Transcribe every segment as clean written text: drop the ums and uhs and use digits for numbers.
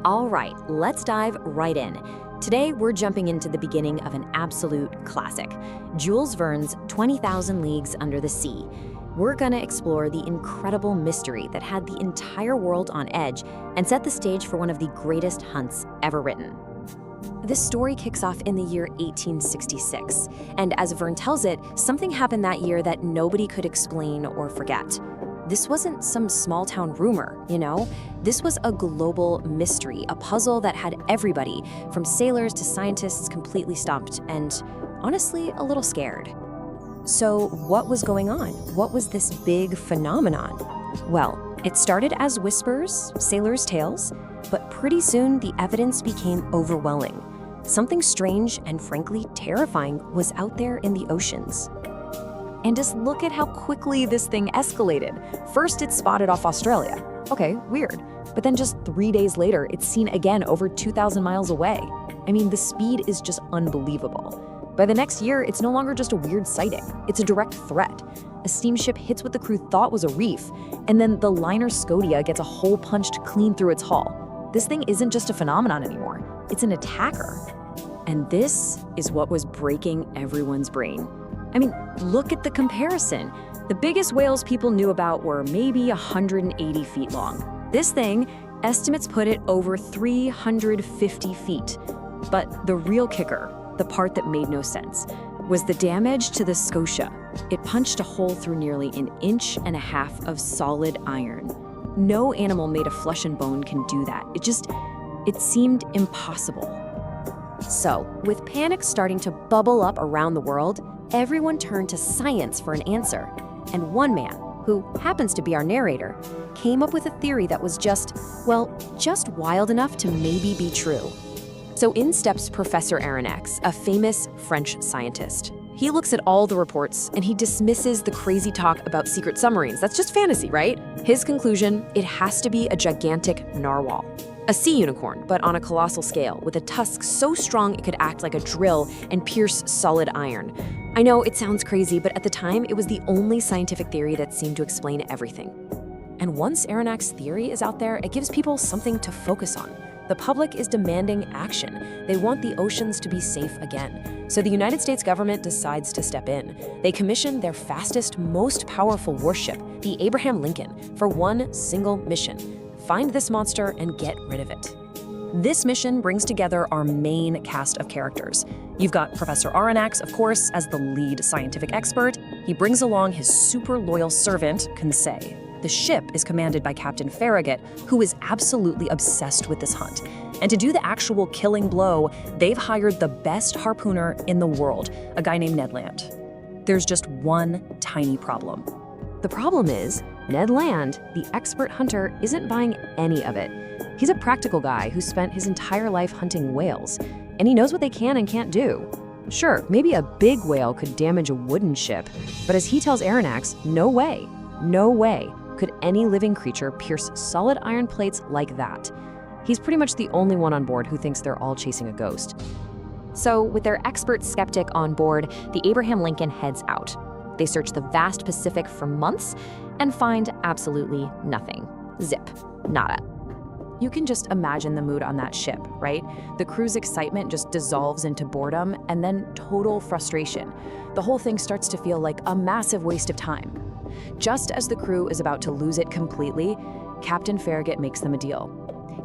All right, let's dive right in. Today, we're jumping into the beginning of an absolute classic, Jules Verne's 20,000 Leagues Under the Sea. We're gonna explore the incredible mystery that had the entire world on edge and set the stage for one of the greatest hunts ever written. This story kicks off in the year 1866, and as Verne tells it, something happened that year that nobody could explain or forget. This wasn't some small-town rumor, you know? This was a global mystery, a puzzle that had everybody, from sailors to scientists, completely stumped and, honestly, a little scared. So what was going on? What was this big phenomenon? Well, it started as whispers, sailors' tales, but pretty soon the evidence became overwhelming. Something strange and frankly terrifying was out there in the oceans. And just look at how quickly this thing escalated. First, it's spotted off Australia. Okay, weird. But then just 3 days later, it's seen again over 2,000 miles away. I mean, the speed is just unbelievable. By the next year, it's no longer just a weird sighting. It's a direct threat. A steamship hits what the crew thought was a reef, and then the liner Scotia gets a hole punched clean through its hull. This thing isn't just a phenomenon anymore. It's an attacker. And this is what was breaking everyone's brain. I mean, look at the comparison. The biggest whales people knew about were maybe 180 feet long. This thing, estimates put it over 350 feet. But the real kicker, the part that made no sense, was the damage to the Scotia. It punched a hole through nearly 1.5 inches of solid iron. No animal made of flesh and bone can do that. It seemed impossible. So, with panic starting to bubble up around the world, everyone turned to science for an answer. And one man, who happens to be our narrator, came up with a theory that was just wild enough to maybe be true. So in steps Professor Aronnax, a famous French scientist. He looks at all the reports and he dismisses the crazy talk about secret submarines. That's just fantasy, right? His conclusion, it has to be a gigantic narwhal. A sea unicorn, but on a colossal scale, with a tusk so strong it could act like a drill and pierce solid iron. I know it sounds crazy, but at the time, it was the only scientific theory that seemed to explain everything. And once Aronnax's theory is out there, it gives people something to focus on. The public is demanding action. They want the oceans to be safe again. So the United States government decides to step in. They commission their fastest, most powerful warship, the Abraham Lincoln, for one single mission: find this monster and get rid of it. This mission brings together our main cast of characters. You've got Professor Aronnax, of course, as the lead scientific expert. He brings along his super loyal servant, Conseil. The ship is commanded by Captain Farragut, who is absolutely obsessed with this hunt. And to do the actual killing blow, they've hired the best harpooner in the world, a guy named Ned Land. There's just one tiny problem. The problem is, Ned Land, the expert hunter, isn't buying any of it. He's a practical guy who spent his entire life hunting whales, and he knows what they can and can't do. Sure, maybe a big whale could damage a wooden ship, but as he tells Aronnax, no way could any living creature pierce solid iron plates like that. He's pretty much the only one on board who thinks they're all chasing a ghost. So, with their expert skeptic on board, the Abraham Lincoln heads out. They search the vast Pacific for months and find absolutely nothing. Zip. Nada. You can just imagine the mood on that ship, right? The crew's excitement just dissolves into boredom and then total frustration. The whole thing starts to feel like a massive waste of time. Just as the crew is about to lose it completely, Captain Farragut makes them a deal.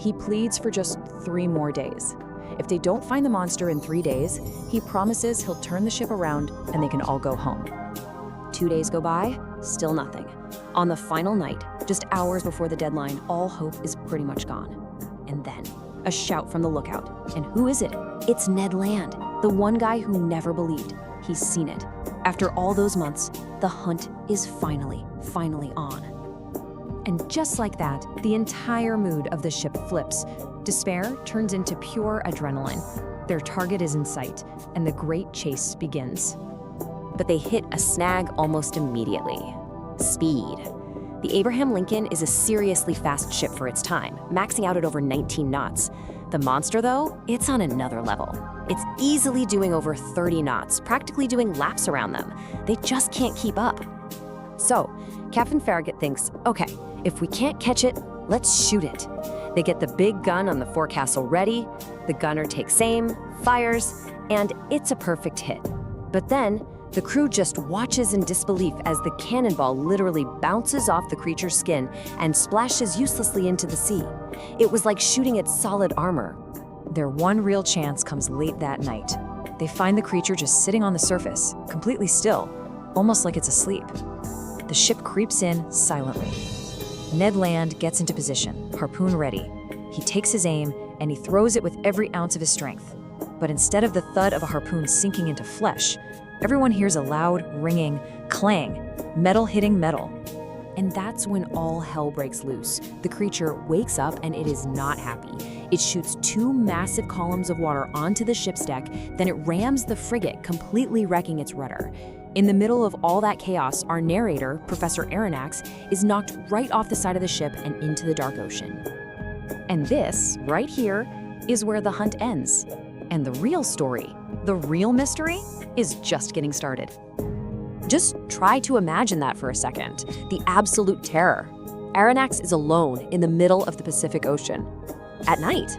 He pleads for just 3 more days. If they don't find the monster in 3 days, he promises he'll turn the ship around and they can all go home. 2 days go by, still nothing. On the final night, just hours before the deadline, all hope is pretty much gone. And then, a shout from the lookout. And who is it? It's Ned Land, the one guy who never believed. He's seen it. After all those months, the hunt is finally on. And just like that, the entire mood of the ship flips. Despair turns into pure adrenaline. Their target is in sight, and the great chase begins. But they hit a snag almost immediately. Speed. The Abraham Lincoln is a seriously fast ship for its time, maxing out at over 19 knots. The monster, though, it's on another level. It's easily doing over 30 knots, practically doing laps around them. They just can't keep up. So, Captain Farragut thinks, okay, if we can't catch it, let's shoot it. They get the big gun on the forecastle ready, the gunner takes aim, fires, and it's a perfect hit. But then, the crew just watches in disbelief as the cannonball literally bounces off the creature's skin and splashes uselessly into the sea. It was like shooting at solid armor. Their one real chance comes late that night. They find the creature just sitting on the surface, completely still, almost like it's asleep. The ship creeps in silently. Ned Land gets into position, harpoon ready. He takes his aim, and he throws it with every ounce of his strength. But instead of the thud of a harpoon sinking into flesh, everyone hears a loud, ringing clang, metal hitting metal. And that's when all hell breaks loose. The creature wakes up and it is not happy. It shoots 2 massive columns of water onto the ship's deck, then it rams the frigate, completely wrecking its rudder. In the middle of all that chaos, our narrator, Professor Aronnax, is knocked right off the side of the ship and into the dark ocean. And this, right here, is where the hunt ends. And the real story, the real mystery, is just getting started. Just try to imagine that for a second. The absolute terror. Aronnax is alone in the middle of the Pacific Ocean. At night.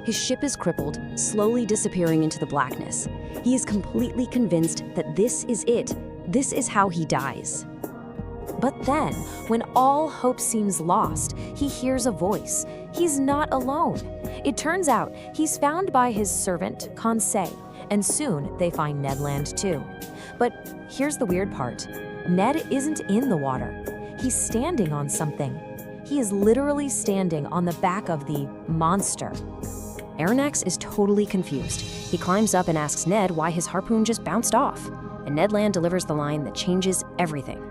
His ship is crippled, slowly disappearing into the blackness. He is completely convinced that this is it. This is how he dies. But then, when all hope seems lost, he hears a voice. He's not alone. It turns out he's found by his servant, Conseil, and soon they find Ned Land too. But here's the weird part. Ned isn't in the water. He's standing on something. He is literally standing on the back of the monster. Aronnax is totally confused. He climbs up and asks Ned why his harpoon just bounced off. And Ned Land delivers the line that changes everything.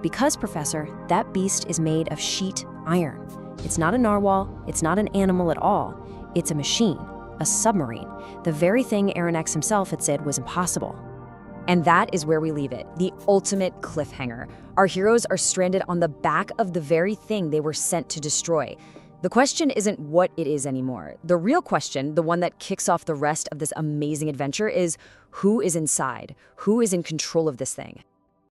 Because, Professor, that beast is made of sheet iron. It's not a narwhal, it's not an animal at all. It's a machine, a submarine, the very thing Aronnax himself had said was impossible. And that is where we leave it, the ultimate cliffhanger. Our heroes are stranded on the back of the very thing they were sent to destroy. The question isn't what it is anymore. The real question, the one that kicks off the rest of this amazing adventure, is who is inside? Who is in control of this thing?